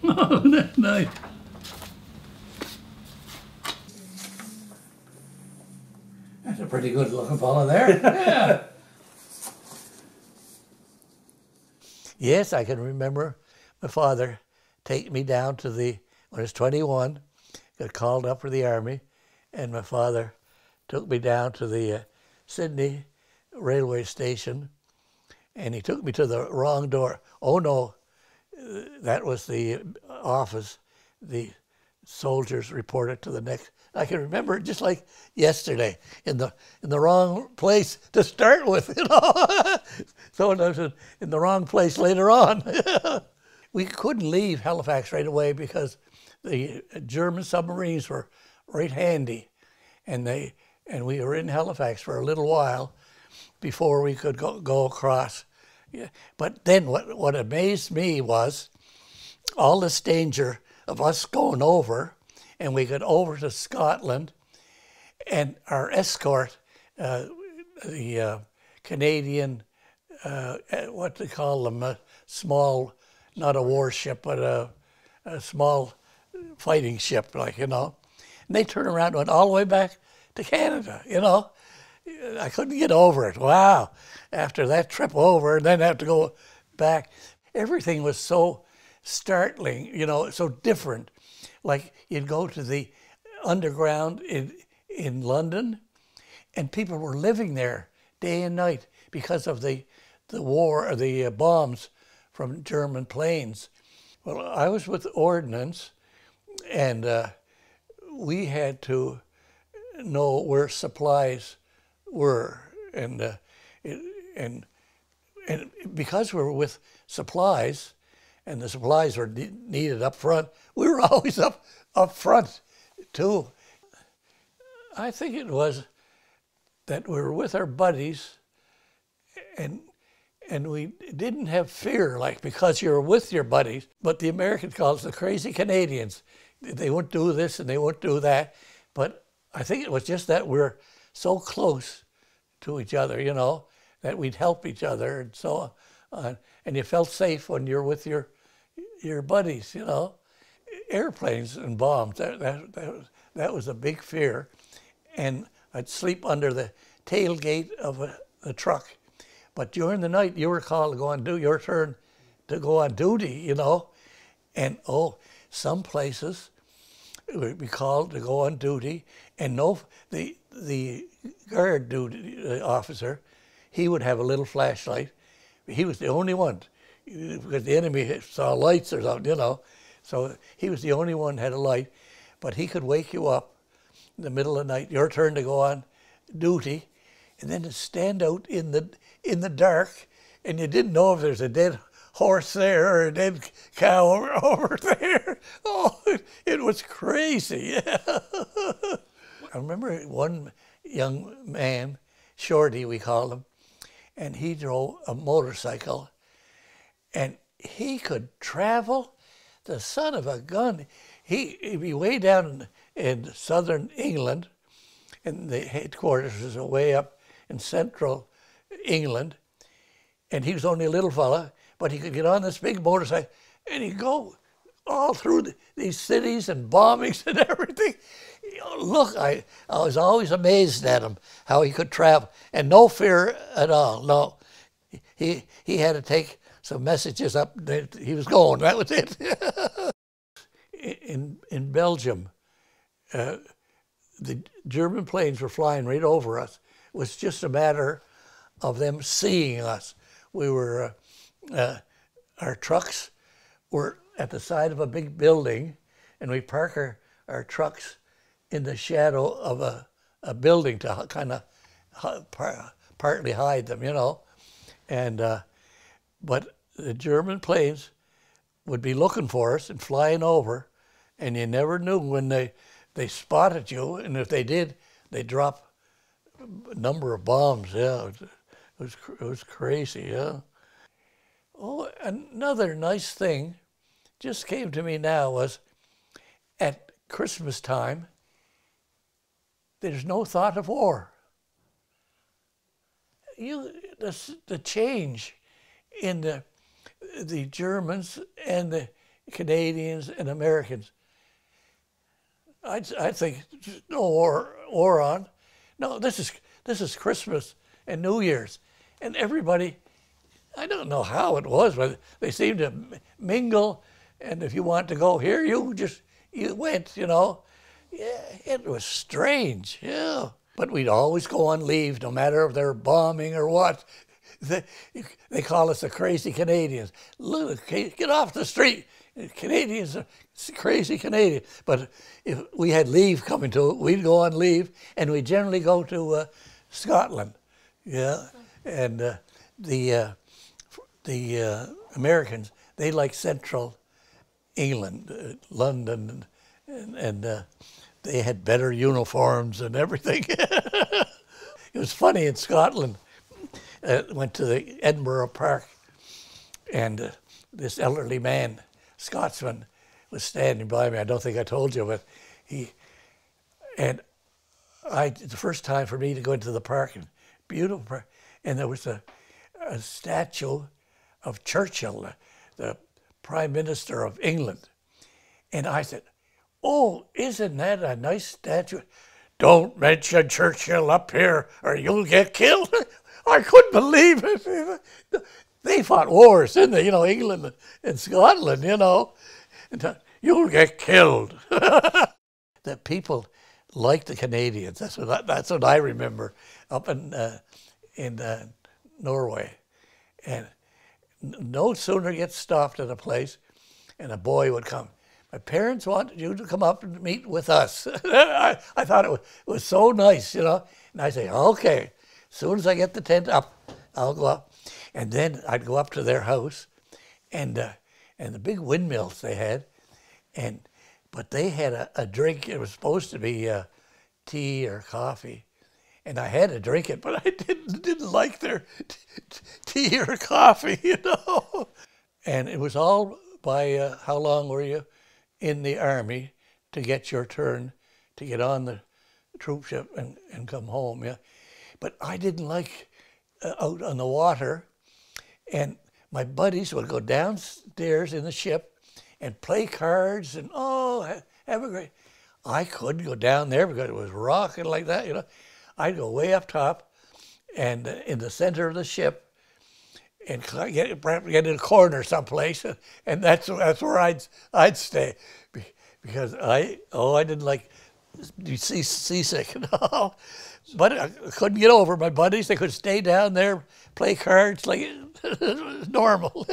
Oh, that's nice. That's a pretty good looking fellow there. Yeah. Yes, I can remember my father taking me down to when I was 21, got called up for the army, and my father took me down to the Sydney railway station, and he took me to the wrong door. Oh no, that was the office. The soldiers reported to the next. I can remember it just like yesterday, in the wrong place to start with, you know. So I was in the wrong place later on. We couldn't leave Halifax right away because the German submarines were right handy, and we were in Halifax for a little while before we could go across. Yeah. But then what amazed me was all this danger of us going over, and we got over to Scotland, and our escort, the Canadian, what they call them, a small, not a warship, but a small fighting ship, like, you know. And they turned around and went all the way back to Canada, you know. I couldn't get over it. Wow. After that trip over and then have to go back, everything was so startling, you know, so different. Like you'd go to the underground in London, and people were living there day and night because of the war, or the bombs from German planes. Well, I was with Ordnance, and we had to know where supplies were, and because we were with supplies, and the supplies were needed up front, we were always up front too. I think it was that we were with our buddies, and we didn't have fear, like, because you were with your buddies. But the Americans called us the crazy Canadians. They wouldn't do this and they wouldn't do that. But I think it was just that we're so close to each other, you know, that we'd help each other and so on. And you felt safe when you're with your buddies, you know. Airplanes and bombs, that was a big fear. And I'd sleep under the tailgate of a truck. But during the night, you were called to go on your turn to go on duty, you know. And some places would be called to go on duty, and the guard duty officer, he would have a little flashlight. He was the only one, because the enemy saw lights or something, you know. So he was the only one that had a light, but he could wake you up in the middle of the night, your turn to go on duty, and then to stand out in the dark, and you didn't know if there's a dead horse there or a dead cow over there. Oh, it was crazy. I remember one young man, Shorty we called him, and he drove a motorcycle, and he could travel, the son of a gun. He'd be way down in southern England, and the headquarters was way up in central England, and he was only a little fella, but he could get on this big motorcycle and he'd go all through these cities and bombings and everything. Look, I was always amazed at him, how he could travel, and no fear at all. No, he had to take some messages up. He was going. That was it. In Belgium, the German planes were flying right over us. It was just a matter of them seeing us. We were, our trucks were at the side of a big building, and we park our trucks in the shadow of a building to kind of partly hide them, you know. And but the German planes would be looking for us and flying over, and you never knew when they spotted you, and if they did, they drop a number of bombs. Yeah, it was crazy. Yeah. Oh, another nice thing just came to me now was at Christmas time, there's no thought of war. The change in the Germans and the Canadians and Americans. I think no war on. No, this is Christmas and New Year's, and everybody. I don't know how it was, but they seemed to mingle. And if you want to go here, you went. Yeah, it was strange. Yeah, but we'd always go on leave, no matter if they're bombing or what. They call us the crazy Canadians. Look, get off the street. Canadians are crazy Canadian. But if we had leave coming to it, we'd go on leave, and we generally go to Scotland. Yeah, and the Americans, they like central England, London, and they had better uniforms and everything. It was funny in Scotland. Went to the Edinburgh Park, and this elderly man, Scotsman, was standing by me. I don't think I told you, but the first time for me to go into the park, and beautiful park, and there was a statue of Churchill, the Prime Minister of England. And I said, "Oh, isn't that a nice statue? Don't mention Churchill up here or you'll get killed." I couldn't believe it. They fought wars, didn't they? England and Scotland, And, you'll get killed. The people liked the Canadians. That's what I remember up in Norway. And no sooner get stopped at a place, and a boy would come. "My parents wanted you to come up and meet with us." I thought it was so nice, And I say, "Okay, as soon as I get the tent up, I'll go up." And then I'd go up to their house, and the big windmills they had, but they had a drink. It was supposed to be tea or coffee, and I had to drink it, but I didn't like their tea or coffee, And it was all by how long were you in the army to get your turn to get on the troop ship and come home, yeah. But I didn't like out on the water, and my buddies would go downstairs in the ship and play cards and have a great. I couldn't go down there because it was rocking like that, I'd go way up top and in the center of the ship and get in a corner someplace, and that's where I'd stay because I didn't like seasick, But I couldn't get over my buddies. They could stay down there, play cards like it was normal.